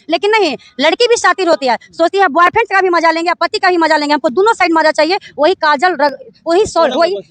लेकिन नहीं, लड़की भी शातिर होती है, सोचती है बॉयफ्रेंड का भी मजा लेंगे, पति का भी मजा लेंगे, हमको दोनों साइड मजा चाहिए। वही वही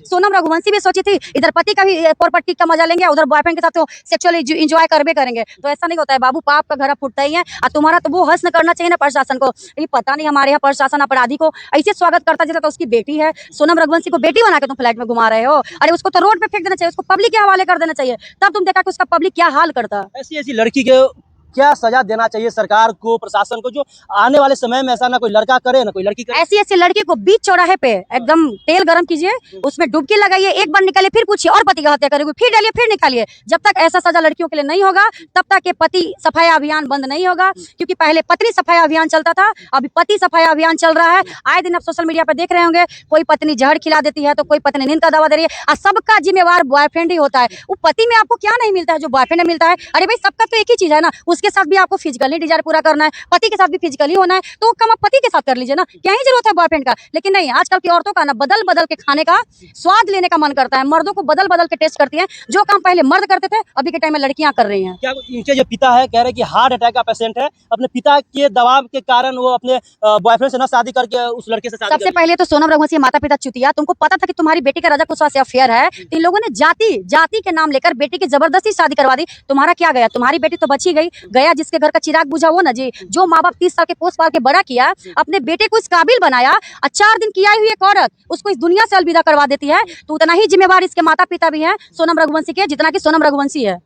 सोनम रघुवंशी भी सोची थी, इधर पति का भी प्रॉपर्टी का मजा लेंगे, उधर बॉयफ्रेंड के साथ तो सेक्सुअल एंजॉय करबे करेंगे। तो ऐसा नहीं होता है बाबू, पाप का घर फुटता ही है। और तुम्हारा तो वो हश्र करना चाहिए ना प्रशासन को। ये पता नहीं हमारे यहाँ प्रशासन अपराधी को ऐसे स्वागत करता जैसे तो उसकी बेटी है। सोनम रघुवंशी को बेटी बना के तुम फ्लैट में घुमा रहे हो। अरे उसको तो रोड पे फेंक देना चाहिए, उसको पब्लिक के हवाले कर देना चाहिए, तब तुम देखा कि उसका पब्लिक क्या हाल करता। ऐसी ऐसी लड़की के क्या सजा देना चाहिए सरकार को, प्रशासन को, जो आने वाले समय में ऐसा ना कोई लड़का करे ना कोई लड़की करे। ऐसी ऐसी लड़की को बीच चौराहे पे एकदम तेल गरम कीजिए, उसमें डुबकी लगाइए, एक बार निकालिए, फिर पूछिए और पति का हत्या करेगी, फिर डालिए, फिर निकालिए। जब तक ऐसा सजा लड़कियों के लिए नहीं होगा, तब तक ये पति सफाई अभियान बंद नहीं होगा। क्योंकि पहले पत्नी सफाई अभियान चलता था, अभी पति सफाई अभियान चल रहा है। आए दिन आप सोशल मीडिया पे देख रहे होंगे, कोई पत्नी जहर खिला देती है, तो कोई पत्नी नींद का दवा दे रही है, और सबका जिम्मेवार बॉयफ्रेंड ही होता है। वो पति में आपको क्या नहीं मिलता है जो बॉयफ्रेंड में मिलता है? अरे भाई, सबका तो एक ही चीज है ना, उसके साथ भी आपको फिजिकली डिजायर पूरा करना है, पति के साथ भी फिजिकली होना है, तो कम आप पति के साथ कर लीजिए ना, क्या ही जरूरत है बॉयफ्रेंड का। लेकिन नहीं, आजकल की औरतों का ना बदल बदल के खाने का स्वाद लेने का मन करता है, मर्दों को बदल बदल के टेस्ट करती हैं। जो काम पहले मर्द करते थे, अभी के टाइम में लड़कियां कर रही हैं। क्या इनके जो पिता है कह रहे हैं कि हार्ट अटैक का पेशेंट है, अपने पिता के दबाव के कारण वो अपने बॉयफ्रेंड से ना शादी करके उस लड़के से शादी सबसे पहले तो सोनम रघुवंशी माता पिता चुतिया, तुमको पता था कि तुम्हारी बेटी का राजा कुशवाहा से अफेयर है, तो इन लोगों ने जाति के नाम लेकर बेटी की जबरदस्ती शादी करवा दी। तुम्हारा क्या गया? तुम्हारी बेटी तो बची गया जिसके घर का चिराग बुझा वो ना जी। जो माँ बाप 30 साल के पोस पाल के बड़ा किया, अपने बेटे को इस काबिल बनाया, और 4 दिन की आई हुई एक औरत उसको इस दुनिया से अलविदा करवा देती है, तो उतना ही जिम्मेवार इसके माता पिता भी हैं सोनम रघुवंशी के, जितना कि सोनम रघुवंशी है।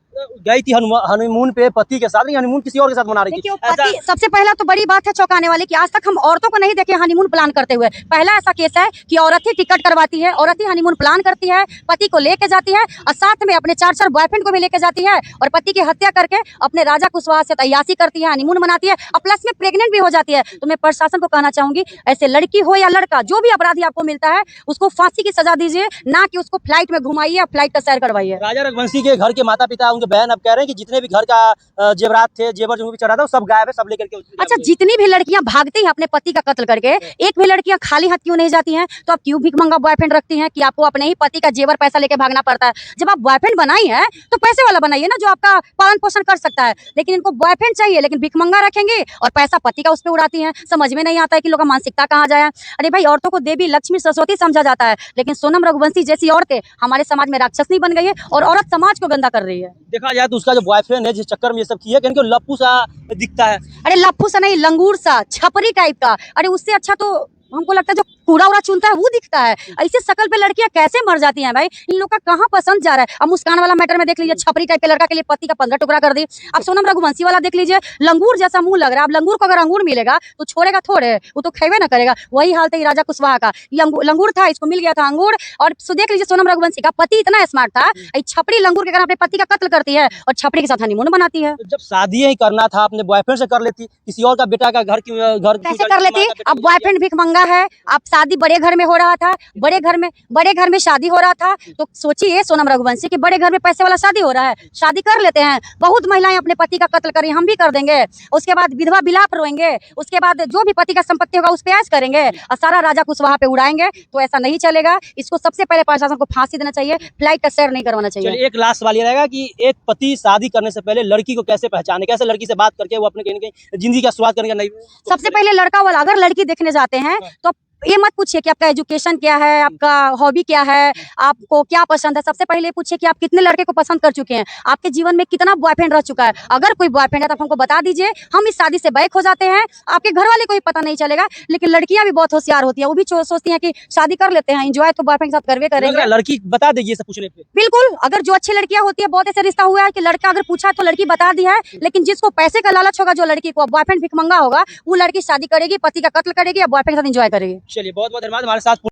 गई थी हनीमून पे पति के साथ, हनीमून किसी और के साथ मना रही थी। पति सबसे पहला तो बड़ी बात है चौंकाने वाली कि आज तक हम औरतों को नहीं देखे हनीमून प्लान करते हुए। पहला ऐसा केस है कि औरत ही टिकट करवाती है, औरत ही हनीमून प्लान करती है, पति को लेके जाती है, और साथ में अपने 4 बॉयफ्रेंड को भी लेके जाती है, और पति की हत्या करके अपने राजा कुशवाहा से तैयासी करती है, हनीमून मनाती है, और प्लस में प्रेग्नेंट भी हो जाती है। तो मैं प्रशासन को कहना चाहूंगी, ऐसे लड़की हो या लड़का, जो भी अपराधी आपको मिलता है उसको फांसी की सजा दीजिए, ना कि उसको फ्लाइट में घुमाइए या फ्लाइट का सैर करवाइए। राजा रघुवंशी के घर के माता पिता, उनके बहन अब कह रहे हैं कि जितने भी घर का जेवरात थे, जेवर जो भी चढ़ा था, वो सब गायब है, सब लेकर के। अच्छा, जितनी भी लड़कियां भागती हैं अपने पति का कत्ल करके, एक भी लड़कियां खाली हाथ क्यों नहीं जाती हैं? तो आप क्यों भीख मंगा बॉयफ्रेंड रखती हैं कि आपको अपने ही पति का जेवर पैसा लेके भागना पड़ता है? जब आप बॉयफ्रेंड बनाई है तो पैसे वाला बनाइए ना, जो आपका पालन पोषण कर सकता है। लेकिन इनको बॉयफ्रेंड चाहिए, लेकिन भीख मंगा रखेंगे और पैसा पति का उस पर उड़ाती हैं। समझ में नहीं आता है कि लोग का मानसिकता कहाँ जाए। अरे भाई, औरतों को देवी लक्ष्मी सरस्वती समझा जाता है, लेकिन सोनम रघुवंशी जैसी औरतें हमारे समाज में राक्षसनी बन गई है, और औरत समाज को गंदा कर रही है। देखा जाए तो उसका जो बॉयफ्रेंड है, जिस चक्कर में ये सब किया, क्योंकि लप्पू सा दिखता है। अरे लप्पू सा नहीं, लंगूर सा, छपरी टाइप का। अरे उससे अच्छा तो हमको लगता है जो कूड़ा उड़ा चुनता है वो दिखता है। ऐसे शकल पे लड़कियां कैसे मर जाती हैं भाई? इन लोग का कहाँ पसंद जा रहा है? अब मुस्कान वाला मैटर में देख लीजिए, छपरी टाइप के लड़का के लिए पति का 15 टुकड़ा कर दी। अब सोनम रघुवंशी वाला देख लीजिए, लंगूर जैसा मुंह लग रहा है। अब लंगूर को अगर अंगूर मिलेगा तो छोड़ेगा थोड़े, वो तो खेवे ना करेगा। वही हाल था राजा कुशवाहा का, लंगूर था, इसको मिल गया था अंगूर। और देख लीजिए सोनम रघुवंशी का पति इतना स्मार्ट था, छपरी लंगूर के कारण अपने पति का कत्ल करती है और छपरी के साथ हनीमून बनाती है। जब शादी ही करना था अपने बॉयफ्रेंड से कर लेती, किसी और का बेटा का घर कैसे कर लेती? अब बॉयफ्रेंड भीख मंगा है, अब शादी बड़े घर में हो रहा था, बड़े घर में शादी हो रहा था, तो सोचिए सोनम रघुवंशी कि बड़े घर में पैसे वाला शादी हो रहा है, शादी कर लेते हैं। बहुत महिलाएं अपने पति का कत्ल करें, हम भी कर देंगे। उसके बाद विधवा विलाप रोएंगे, उसके बाद जो भी पति का संपत्ति होगा उस पे ऐश करेंगे, और सारा राजा कुशवाहा पे उड़ाएंगे। तो ऐसा नहीं चलेगा। इसको सबसे पहले प्रशासन को फांसी देना चाहिए, फ्लाइट का सैर नहीं करवाना चाहिए। एक लास्ट सवाल ये रहेगा कि एक पति शादी करने से पहले लड़की को कैसे पहचाने, कैसे लड़की से बात करके वो अपने कहीं न कहीं जिंदगी का स्वाद करने का नहीं। सबसे पहले लड़का वाला अगर लड़की देखने जाते हैं तो ये मत पूछिए कि आपका एजुकेशन क्या है, आपका हॉबी क्या है, आपको क्या पसंद है। सबसे पहले पूछिए कि आप कितने लड़के को पसंद कर चुके हैं, आपके जीवन में कितना बॉयफ्रेंड रह चुका है। अगर कोई बॉयफ्रेंड है तो आप हमको बता दीजिए, हम इस शादी से बैक हो जाते हैं, आपके घर वाले को भी पता नहीं चलेगा। लेकिन लड़कियां भी बहुत होशियार होती है, वो भी सोचती हैं कि शादी कर लेते हैं, एंजॉय तो बॉयफ्रेंड के साथ करवे करेंगे। लड़की बता देगी ये सब पूछने पे? बिल्कुल, अगर जो अच्छी लड़कियां होती है, बहुत ऐसे रिश्ता हुआ है कि लड़का अगर पूछा तो लड़की बता दी है, लेकिन जिसको पैसे का लालच होगा, जो लड़की को बॉयफ्रेंड भिखमंगा होगा, वो लड़की शादी करेगी, पति का कत्ल करेगी या बॉयफ्रेंड के साथ एंजॉय करेगी। चलिए, बहुत बहुत धन्यवाद हमारे साथ।